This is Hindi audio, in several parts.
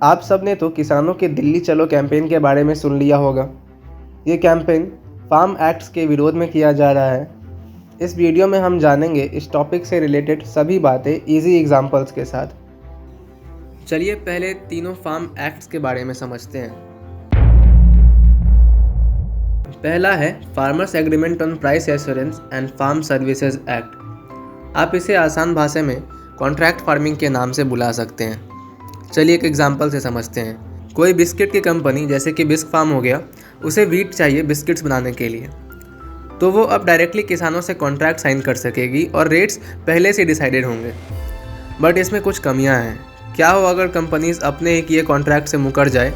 आप सब ने तो किसानों के दिल्ली चलो कैंपेन के बारे में सुन लिया होगा। ये कैंपेन फार्म एक्ट्स के विरोध में किया जा रहा है। इस वीडियो में हम जानेंगे इस टॉपिक से रिलेटेड सभी बातें इजी एग्जांपल्स के साथ। चलिए पहले तीनों फार्म एक्ट्स के बारे में समझते हैं। पहला है farmers agreement on price assurance and farm services act. आप इसे आसान भाषा में कॉन्ट्रैक्ट फार्मिंग के नाम से बुला सकते हैं। चलिए एक एग्जांपल से समझते हैं। कोई बिस्किट की कंपनी जैसे कि बिस्क फार्म हो गया, उसे व्हीट चाहिए बिस्किट्स बनाने के लिए, तो वो अब डायरेक्टली किसानों से कॉन्ट्रैक्ट साइन कर सकेगी और रेट्स पहले से डिसाइडेड होंगे। बट इसमें कुछ कमियां हैं। क्या हो अगर कंपनीज अपने ही किए कॉन्ट्रैक्ट से मुकर जाए?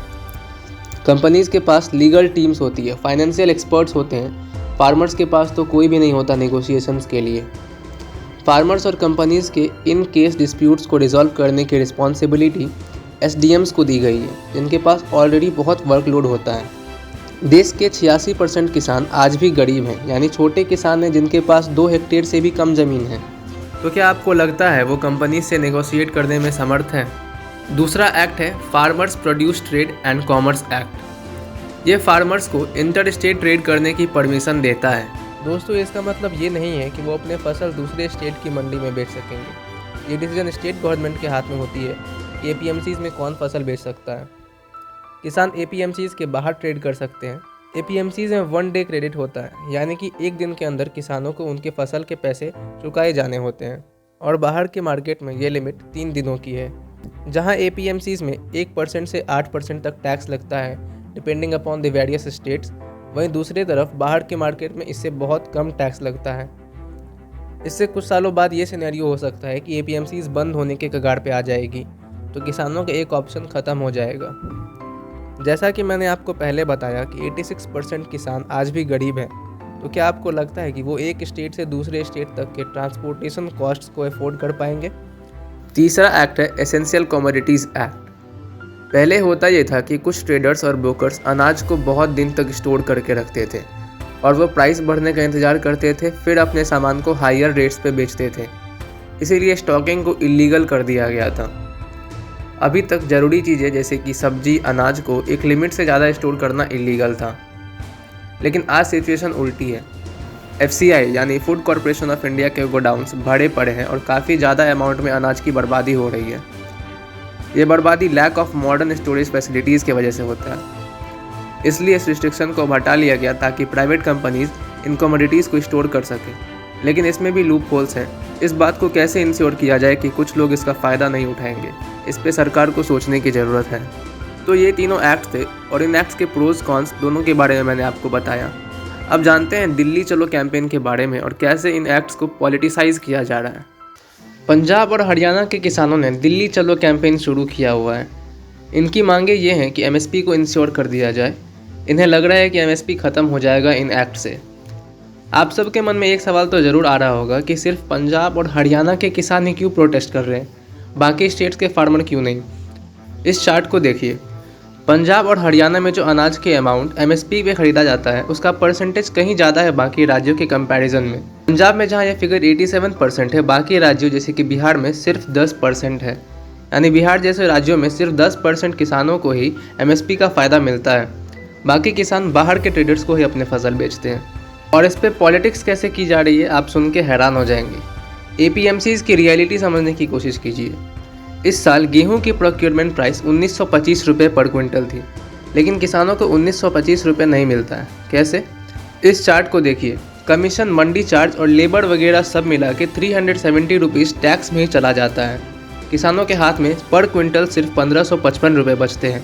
कंपनीज के पास लीगल टीम्स होती है, फाइनेंशियल एक्सपर्ट्स होते हैं। फार्मर्स के पास तो कोई भी नहीं होता नेगोशिएशंस के लिए। फार्मर्स और कंपनीज के इन केस डिस्प्यूट्स को रिजॉल्व करने की रिस्पॉन्सिबिलिटी एसडीएम्स को दी गई है, जिनके पास ऑलरेडी बहुत वर्कलोड होता है। देश के 86% किसान आज भी गरीब हैं, यानी छोटे किसान हैं जिनके पास 2 हेक्टेयर से भी कम ज़मीन है। तो क्या आपको लगता है वो कंपनी से नेगोशिएट करने में समर्थ है? दूसरा एक्ट है farmers produce trade and commerce act. ये फार्मर्स को इंटर स्टेट ट्रेड करने की परमिशन देता है। दोस्तों, इसका मतलब ये नहीं है कि वो अपने फसल दूसरे स्टेट की मंडी में बेच सकेंगे। ये डिसीजन स्टेट गवर्नमेंट के हाथ में होती है कि एपीएमसीज में कौन फसल बेच सकता है। किसान एपीएमसीज के बाहर ट्रेड कर सकते हैं। एपीएमसीज में 1 डे क्रेडिट होता है, यानी कि एक दिन के अंदर किसानों को उनके फसल के पैसे चुकाए जाने होते हैं। और बाहर के मार्केट में ये लिमिट 3 दिनों की है। जहाँ एपीएमसीज में 1% से 8% तक टैक्स लगता है, depending upon the various states, वहीं दूसरी तरफ बाहर के मार्केट में इससे बहुत कम टैक्स लगता है। इससे कुछ सालों बाद ये सिनेरियो हो सकता है कि एपीएमसीज बंद होने के कगार पे आ जाएगी, तो किसानों का एक ऑप्शन ख़त्म हो जाएगा। जैसा कि मैंने आपको पहले बताया कि 86% किसान आज भी गरीब हैं, तो क्या आपको लगता है कि वो एक स्टेट से दूसरे स्टेट तक के ट्रांसपोर्टेशन कॉस्ट्स को अफोर्ड कर पाएंगे? तीसरा एक्ट है एसेंशियल कमोडिटीज़ एक्ट। पहले होता ये था कि कुछ ट्रेडर्स और ब्रोकर्स अनाज को बहुत दिन तक स्टोर करके रखते थे और वो प्राइस बढ़ने का इंतज़ार करते थे, फिर अपने सामान को हायर रेट्स पे बेचते थे। इसीलिए स्टॉकिंग को इलीगल कर दिया गया था। अभी तक ज़रूरी चीज़ें जैसे कि सब्जी, अनाज को एक लिमिट से ज़्यादा स्टोर करना इलीगल था। लेकिन आज सिचुएशन उल्टी है। एफसीआई यानी फूड कॉरपोरेशन ऑफ इंडिया के गोडाउन्स भरे पड़े हैं और काफ़ी ज़्यादा अमाउंट में अनाज की बर्बादी हो रही है। ये बर्बादी lack of modern storage facilities की वजह से होता है। इसलिए इस रिस्ट्रिक्शन को हटा लिया गया ताकि प्राइवेट कंपनीज इन कमोडिटीज़ को स्टोर कर सकें। लेकिन इसमें भी लूप होल्स हैं। इस बात को कैसे इंश्योर किया जाए कि कुछ लोग इसका फ़ायदा नहीं उठाएंगे, इस पे सरकार को सोचने की ज़रूरत है। तो ये तीनों एक्ट थे और इन एक्ट्स के प्रोज कॉन्स दोनों के बारे में मैंने आपको बताया। अब जानते हैं दिल्ली चलो कैंपेन के बारे में और कैसे इन एक्ट्स को पॉलिटिसाइज किया जा रहा है। पंजाब और हरियाणा के किसानों ने दिल्ली चलो कैंपेन शुरू किया हुआ है। इनकी मांगें ये हैं कि एमएसपी को इंश्योर कर दिया जाए। इन्हें लग रहा है कि एमएसपी ख़त्म हो जाएगा इन एक्ट से। आप सबके मन में एक सवाल तो ज़रूर आ रहा होगा कि सिर्फ पंजाब और हरियाणा के किसान ही क्यों प्रोटेस्ट कर रहे हैं, बाकी स्टेट्स के फार्मर क्यों नहीं? इस चार्ट को देखिए। पंजाब और हरियाणा में जो अनाज के अमाउंट एमएसपी पे ख़रीदा जाता है, उसका परसेंटेज कहीं ज़्यादा है बाकी राज्यों के कंपैरिजन में। पंजाब में जहाँ यह फिगर 87% है, बाकी राज्यों जैसे कि बिहार में सिर्फ 10% है। यानी बिहार जैसे राज्यों में सिर्फ 10% किसानों को ही एमएसपी का फ़ायदा मिलता है। बाकी किसान बाहर के ट्रेडर्स को ही अपने फसल बेचते हैं। और इस पर पॉलिटिक्स कैसे की जा रही है, आप सुन के हैरान हो जाएंगे। एपीएमसीज़ की रियलिटी समझने की कोशिश कीजिए। इस साल गेहूं की प्रोक्योरमेंट प्राइस 1925 रुपये पर क्विंटल थी, लेकिन किसानों को 1925 रुपये नहीं मिलता है। कैसे? इस चार्ट को देखिए। कमीशन, मंडी चार्ज और लेबर वगैरह सब मिला के 370 रुपीज़ टैक्स में ही चला जाता है। किसानों के हाथ में पर क्विंटल सिर्फ 1555 रुपये बचते हैं।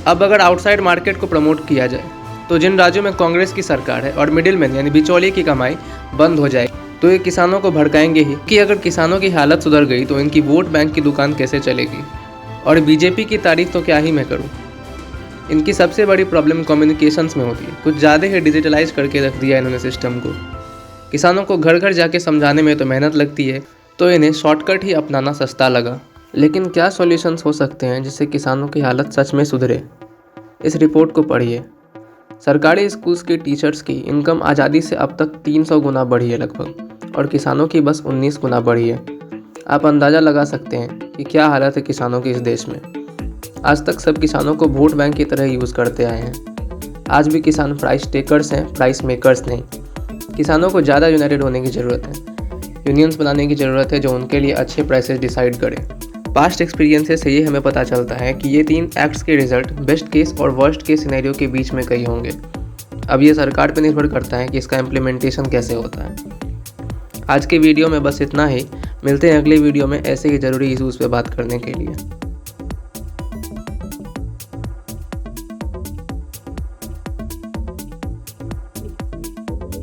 अब अगर आउटसाइड मार्केट को प्रमोट किया जाए तो जिन राज्यों में कांग्रेस की सरकार है और मिडिलमैन यानी बिचौलिए की कमाई बंद हो जाएगी, तो ये किसानों को भड़काएंगे ही कि अगर किसानों की हालत सुधर गई तो इनकी वोट बैंक की दुकान कैसे चलेगी। और बीजेपी की तारीफ तो क्या ही मैं करूं। इनकी सबसे बड़ी प्रॉब्लम कम्युनिकेशंस में होती है। कुछ ज़्यादा ही डिजिटलाइज करके रख दिया इन्होंने सिस्टम को। किसानों को घर घर जाके समझाने में तो मेहनत लगती है, तो इन्हें शॉर्टकट ही अपनाना सस्ता लगा। लेकिन क्या सॉल्यूशंस हो सकते हैं जिससे किसानों की हालत सच में सुधरे? इस रिपोर्ट को पढ़िए। सरकारी स्कूल्स के टीचर्स की इनकम आज़ादी से अब तक 300 गुना बढ़ी है लगभग, और किसानों की बस 19 गुना बढ़ी है। आप अंदाज़ा लगा सकते हैं कि क्या हालत है किसानों की इस देश में। आज तक सब किसानों को वोट बैंक की तरह यूज़ करते आए हैं। आज भी किसान प्राइस टेकर्स हैं, प्राइस मेकर्स नहीं। किसानों को ज़्यादा यूनाइटेड होने की ज़रूरत है। यूनियंस बनाने की ज़रूरत है जो उनके लिए अच्छे प्राइसेस डिसाइड करें। पास्ट एक्सपीरियंसेस से ये हमें पता चलता है कि ये 3 एक्ट्स के रिजल्ट बेस्ट केस और वर्स्ट केस सिनेरियो के बीच में कई होंगे। अब ये सरकार पर निर्भर करता है कि इसका इम्प्लीमेंटेशन कैसे होता है। आज के वीडियो में बस इतना ही। मिलते हैं अगले वीडियो में ऐसे ही ज़रूरी इशूज़ पे बात करने के लिए।